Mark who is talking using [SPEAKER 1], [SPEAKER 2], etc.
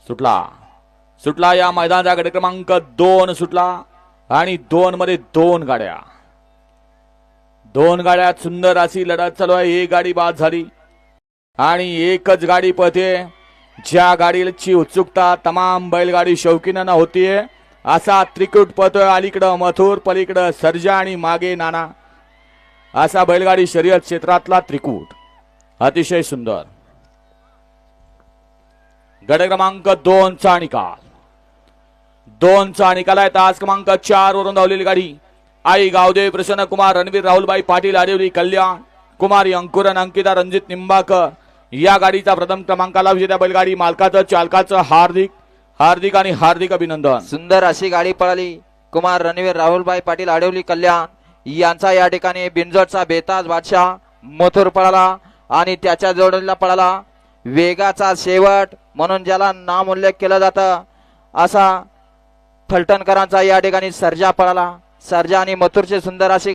[SPEAKER 1] सुटला सुटला या मैदानाचा गट क्रमांक 2 सुटला आणि 2 मध्ये 2 गाड्या सुंदर अशी लढत चालू आहे. एक गाडी बाद झाली आणि एकच गाडी पळते. ज्या गाडीची उत्सुकता तमाम बैलगाडी शौकीनांना होतीये असा त्रिकूट पळतोय. अलीकडं मथुर, पलीकडं सर्जा आणि मागे नाना असा बैलगाडी शर्यत क्षेत्रातला त्रिकूट अतिशय सुंदर. गट क्रमांक 2 चा निकाल 2 चा निकाल आहे. तास क्रमांक 4 वरून धावलेली गाडी आई गावदेव प्रसन्न कुमार रणवीर राहुलबाई पाटील आडिवली कल्याण कुमारी अंकुरन अंकिता रणजित निंबाकर या गाडीचा प्रथम क्रमांकाला विजेत्या बैलगाडी मालकाचं चालकाचं हार्दिक हार्दिक आणि हार्दिक अभिनंदन.
[SPEAKER 2] सुंदर अशी गाडी पळाली. कुमार रणवीर राहुलबाई पाटील आडिवली कल्याण यांचा या ठिकाणी बिनजोडचा बेताज बादशाह मथुर पळाला आणि त्याच्या जोडीला पळाला वेगाचा शेवट म्हणून ज्याला नाम उल्लेख केला जातं असा फलटणकरांचा या ठिकाणी सर्जा पळाला. सर्जा आणि मथुरचे सुंदर अशी